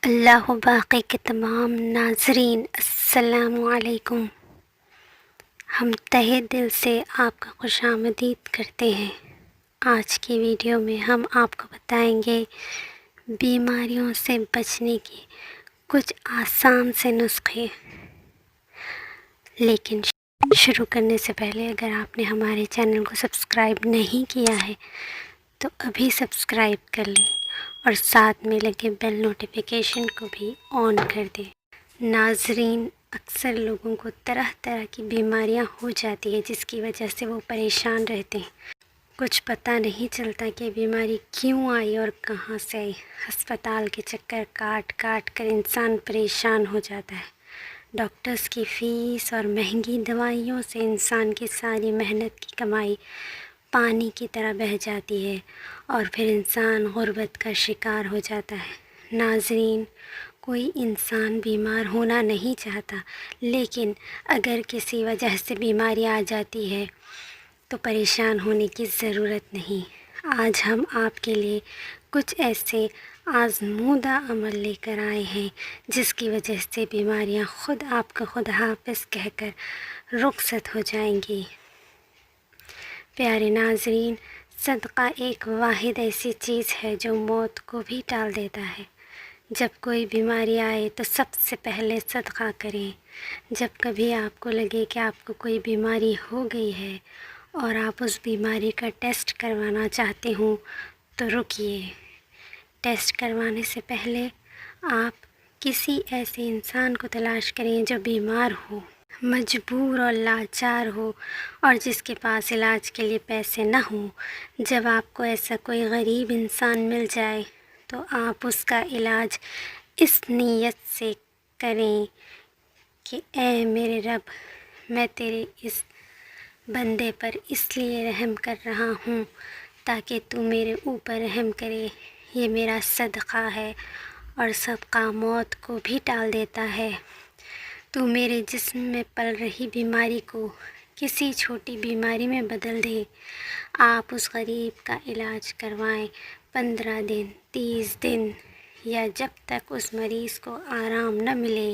اللہ باقی کے تمام ناظرین السلام علیکم۔ ہم تہہ دل سے آپ کا خوش آمدید کرتے ہیں۔ آج کی ویڈیو میں ہم آپ کو بتائیں گے بیماریوں سے بچنے کے کچھ آسان سے نسخے۔ لیکن شروع کرنے سے پہلے اگر آپ نے ہمارے چینل کو سبسکرائب نہیں کیا ہے تو ابھی سبسکرائب کر لیں اور ساتھ میں لگے بیل نوٹیفیکیشن کو بھی آن کر دیں۔ ناظرین، اکثر لوگوں کو طرح طرح کی بیماریاں ہو جاتی ہیں جس کی وجہ سے وہ پریشان رہتے ہیں۔ کچھ پتہ نہیں چلتا کہ بیماری کیوں آئی اور کہاں سے آئی۔ ہسپتال کے چکر کاٹ کاٹ کر انسان پریشان ہو جاتا ہے۔ ڈاکٹرز کی فیس اور مہنگی دوائیوں سے انسان کی ساری محنت کی کمائی پانی کی طرح بہہ جاتی ہے اور پھر انسان غربت کا شکار ہو جاتا ہے۔ ناظرین، کوئی انسان بیمار ہونا نہیں چاہتا، لیکن اگر کسی وجہ سے بیماری آ جاتی ہے تو پریشان ہونے کی ضرورت نہیں۔ آج ہم آپ کے لیے کچھ ایسے آزمودہ عمل لے کر آئے ہیں جس کی وجہ سے بیماریاں خود آپ کا خدا حافظ کہہ کر رخصت ہو جائیں گی۔ پیارے ناظرین، صدقہ ایک واحد ایسی چیز ہے جو موت کو بھی ٹال دیتا ہے۔ جب کوئی بیماری آئے تو سب سے پہلے صدقہ کریں۔ جب کبھی آپ کو لگے کہ آپ کو کوئی بیماری ہو گئی ہے اور آپ اس بیماری کا ٹیسٹ کروانا چاہتے ہوں تو رکیے۔ ٹیسٹ کروانے سے پہلے آپ کسی ایسے انسان کو تلاش کریں جو بیمار ہو، مجبور اور لاچار ہو اور جس کے پاس علاج کے لیے پیسے نہ ہوں۔ جب آپ کو ایسا کوئی غریب انسان مل جائے تو آپ اس کا علاج اس نیت سے کریں کہ اے میرے رب، میں تیرے اس بندے پر اس لیے رحم کر رہا ہوں تاکہ تو میرے اوپر رحم کرے۔ یہ میرا صدقہ ہے اور صدقہ موت کو بھی ٹال دیتا ہے۔ تو میرے جسم میں پل رہی بیماری کو کسی چھوٹی بیماری میں بدل دے۔ آپ اس غریب کا علاج کروائیں 15 دن، 30 دن یا جب تک اس مریض کو آرام نہ ملے۔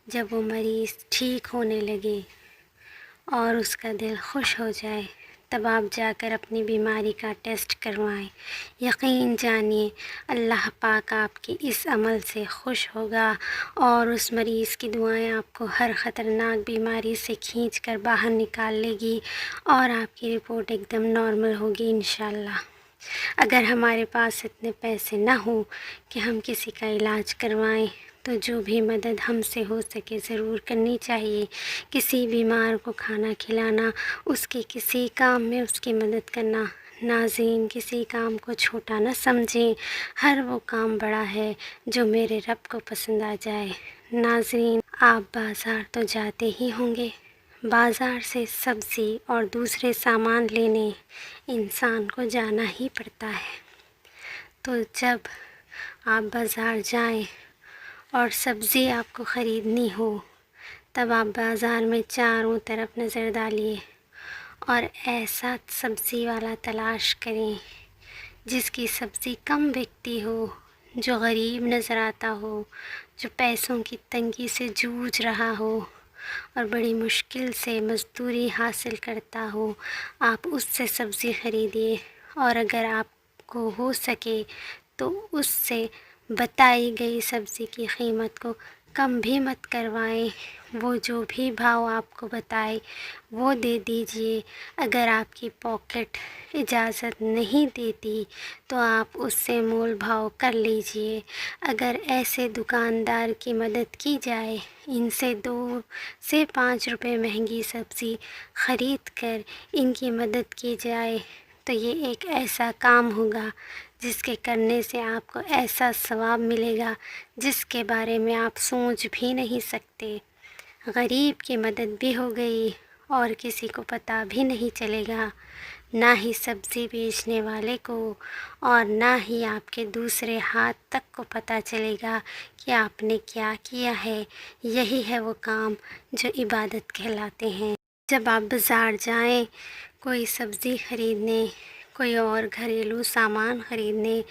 جب وہ مریض ٹھیک ہونے لگے اور اس کا دل خوش ہو جائے تب آپ جا کر اپنی بیماری کا ٹیسٹ کروائیں۔ یقین جانیے اللہ پاک آپ کے اس عمل سے خوش ہوگا اور اس مریض کی دعائیں آپ کو ہر خطرناک بیماری سے کھینچ کر باہر نکال لے گی اور آپ کی رپورٹ ایک دم نارمل ہوگی انشاءاللہ۔ اگر ہمارے پاس اتنے پیسے نہ ہوں کہ ہم کسی کا علاج کروائیں تو جو بھی مدد ہم سے ہو سکے ضرور کرنی چاہیے۔ کسی بیمار کو کھانا کھلانا، اس کے کسی کام میں اس کی مدد کرنا۔ ناظرین، کسی کام کو چھوٹا نہ سمجھیں، ہر وہ کام بڑا ہے جو میرے رب کو پسند آ جائے۔ ناظرین، آپ بازار تو جاتے ہی ہوں گے۔ بازار سے سبزی اور دوسرے سامان لینے انسان کو جانا ہی پڑتا ہے۔ تو جب آپ بازار جائیں اور سبزی آپ کو خریدنی ہو تب آپ بازار میں چاروں طرف نظر ڈالیے اور ایسا سبزی والا تلاش کریں جس کی سبزی کم بکتی ہو، جو غریب نظر آتا ہو، جو پیسوں کی تنگی سے جوجھ رہا ہو اور بڑی مشکل سے مزدوری حاصل کرتا ہو۔ آپ اس سے سبزی خریدیے اور اگر آپ کو ہو سکے تو اس سے بتائی گئی سبزی کی قیمت کو کم بھی مت کروائیں۔ وہ جو بھی بھاؤ آپ کو بتائے وہ دے دیجیے۔ اگر آپ کی پاکٹ اجازت نہیں دیتی تو آپ اس سے مول بھاؤ کر لیجیے۔ اگر ایسے دکاندار کی مدد کی جائے، ان سے 2 سے 5 روپے مہنگی سبزی خرید کر ان کی مدد کی جائے تو یہ ایک ایسا کام ہوگا جس کے کرنے سے آپ کو ایسا ثواب ملے گا جس کے بارے میں آپ سوچ بھی نہیں سکتے۔ غریب کی مدد بھی ہو گئی اور کسی کو پتہ بھی نہیں چلے گا، نہ ہی سبزی بیچنے والے کو اور نہ ہی آپ کے دوسرے ہاتھ تک کو پتہ چلے گا کہ آپ نے کیا کیا ہے۔ یہی ہے وہ کام جو عبادت کہلاتے ہیں۔ جب آپ بازار جائیں کوئی سبزی خریدنے، کوئی اور گھریلو سامان خریدنے،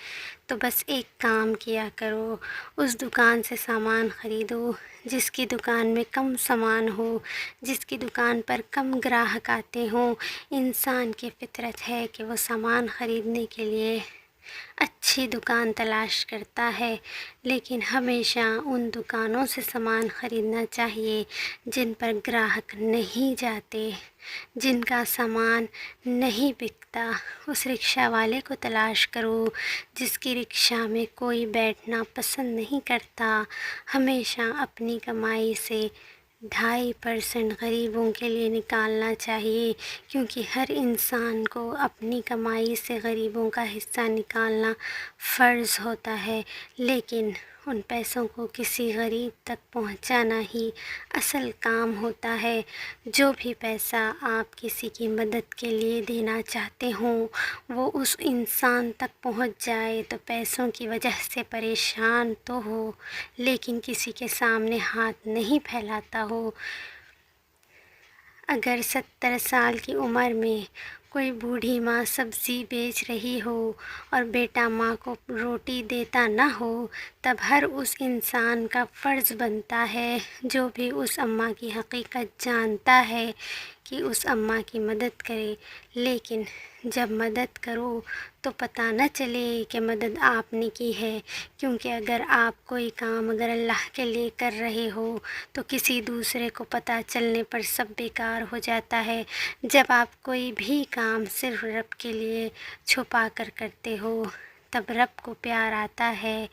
تو بس ایک کام کیا کرو، اس دکان سے سامان خریدو جس کی دکان میں کم سامان ہو، جس کی دکان پر کم گراہک آتے ہوں۔ انسان کی فطرت ہے کہ وہ سامان خریدنے کے لیے اچھی دکان تلاش کرتا ہے، لیکن ہمیشہ ان دکانوں سے سامان خریدنا چاہیے جن پر گراہک نہیں جاتے، جن کا سامان نہیں بکتا۔ اس رکشہ والے کو تلاش کرو جس کی رکشہ میں کوئی بیٹھنا پسند نہیں کرتا۔ ہمیشہ اپنی کمائی سے 2.5% غریبوں کے لیے نکالنا چاہیے، کیونکہ ہر انسان کو اپنی کمائی سے غریبوں کا حصہ نکالنا فرض ہوتا ہے، لیکن ان پیسوں کو کسی غریب تک پہنچانا ہی اصل کام ہوتا ہے۔ جو بھی پیسہ آپ کسی کی مدد کے لیے دینا چاہتے ہوں وہ اس انسان تک پہنچ جائے تو پیسوں کی وجہ سے پریشان تو ہو، لیکن کسی کے سامنے ہاتھ نہیں پھیلاتا ہو۔ اگر 70 سال کی عمر میں کوئی بوڑھی ماں سبزی بیچ رہی ہو اور بیٹا ماں کو روٹی دیتا نہ ہو، تب ہر اس انسان کا فرض بنتا ہے جو بھی اس اماں کی حقیقت جانتا ہے کہ اس اماں کی مدد کرے۔ لیکن جب مدد کرو تو پتہ نہ چلے کہ مدد آپ نے کی ہے، کیونکہ اگر آپ کوئی کام اگر اللہ کے لیے کر رہے ہو تو کسی دوسرے کو پتہ چلنے پر سب بیکار ہو جاتا ہے۔ جب آپ کوئی بھی کام صرف رب کے لیے چھپا کر کرتے ہو تب رب کو پیار آتا ہے۔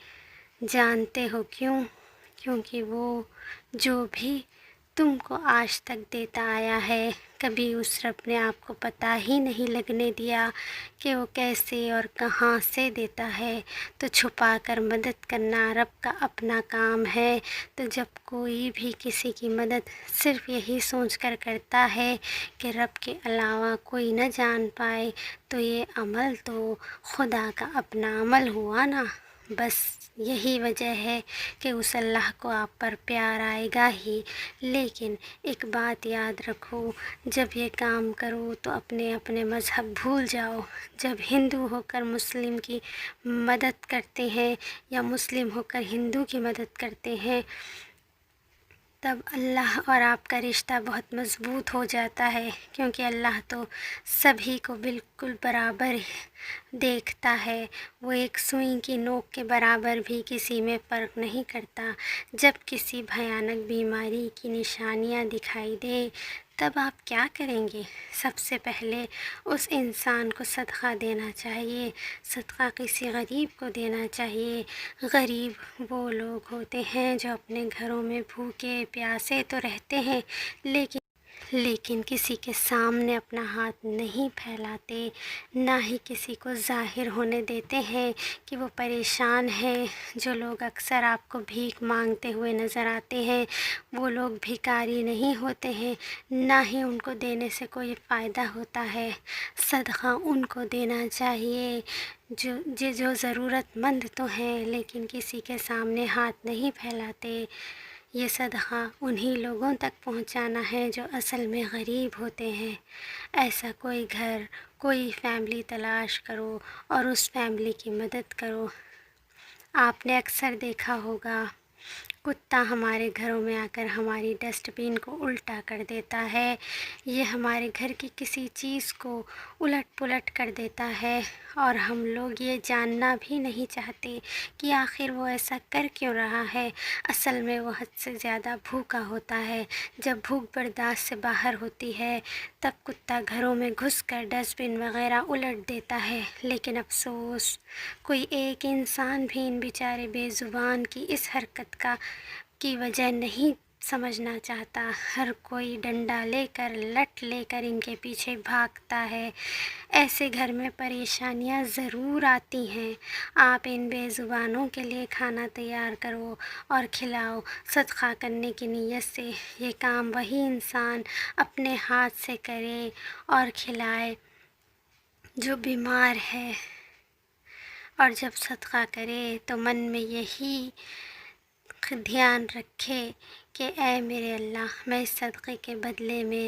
جانتے ہو کیوں؟ کیونکہ وہ جو بھی تم کو آج تک دیتا آیا ہے، کبھی اس رب نے آپ کو پتہ ہی نہیں لگنے دیا کہ وہ کیسے اور کہاں سے دیتا ہے۔ تو چھپا کر مدد کرنا رب کا اپنا کام ہے۔ تو جب کوئی بھی کسی کی مدد صرف یہی سوچ کر کرتا ہے کہ رب کے علاوہ کوئی نہ جان پائے، تو یہ عمل تو خدا کا اپنا عمل ہوا نا۔ بس یہی وجہ ہے کہ اس اللہ کو آپ پر پیار آئے گا ہی۔ لیکن ایک بات یاد رکھو، جب یہ کام کرو تو اپنے مذہب بھول جاؤ۔ جب ہندو ہو کر مسلم کی مدد کرتے ہیں یا مسلم ہو کر ہندو کی مدد کرتے ہیں، تب اللہ اور آپ کا رشتہ بہت مضبوط ہو جاتا ہے، کیونکہ اللہ تو سبھی کو بالکل برابر دیکھتا ہے۔ وہ ایک سوئی کی نوک کے برابر بھی کسی میں فرق نہیں کرتا۔ جب کسی بھیانک بیماری کی نشانیاں دکھائی دیں تب آپ کیا کریں گے؟ سب سے پہلے اس انسان کو صدقہ دینا چاہیے، صدقہ کسی غریب کو دینا چاہیے۔ غریب وہ لوگ ہوتے ہیں جو اپنے گھروں میں بھوکے پیاسے تو رہتے ہیں، لیکن کسی کے سامنے اپنا ہاتھ نہیں پھیلاتے، نہ ہی کسی کو ظاہر ہونے دیتے ہیں کہ وہ پریشان ہیں۔ جو لوگ اکثر آپ کو بھیک مانگتے ہوئے نظر آتے ہیں وہ لوگ بھکاری نہیں ہوتے ہیں، نہ ہی ان کو دینے سے کوئی فائدہ ہوتا ہے۔ صدقہ ان کو دینا چاہیے جو ضرورت مند تو ہیں لیکن کسی کے سامنے ہاتھ نہیں پھیلاتے۔ یہ صدقہ انہی لوگوں تک پہنچانا ہے جو اصل میں غریب ہوتے ہیں۔ ایسا کوئی گھر، کوئی فیملی تلاش کرو اور اس فیملی کی مدد کرو۔ آپ نے اکثر دیکھا ہوگا کتا ہمارے گھروں میں آ کر ہماری ڈسٹ بین کو الٹا کر دیتا ہے، یہ ہمارے گھر کی کسی چیز کو الٹ پلٹ کر دیتا ہے اور ہم لوگ یہ جاننا بھی نہیں چاہتے کہ آخر وہ ایسا کر کیوں رہا ہے۔ اصل میں وہ حد سے زیادہ بھوکا ہوتا ہے۔ جب بھوک برداشت سے باہر ہوتی ہے تب کتا گھروں میں گھس کر ڈسٹ بن وغیرہ الٹ دیتا ہے، لیکن افسوس کوئی ایک انسان بھی ان بیچارے بے زبان کی اس حرکت کی وجہ نہیں سمجھنا چاہتا۔ ہر کوئی ڈنڈا لے کر لٹ لے کر ان کے پیچھے بھاگتا ہے۔ ایسے گھر میں پریشانیاں ضرور آتی ہیں۔ آپ ان بے زبانوں کے لیے کھانا تیار کرو اور کھلاؤ صدقہ کرنے کی نیت سے۔ یہ کام وہی انسان اپنے ہاتھ سے کرے اور کھلائے جو بیمار ہے، اور جب صدقہ کرے تو من میں یہی دھیان رکھے کہ اے میرے اللہ، میں اس صدقے کے بدلے میں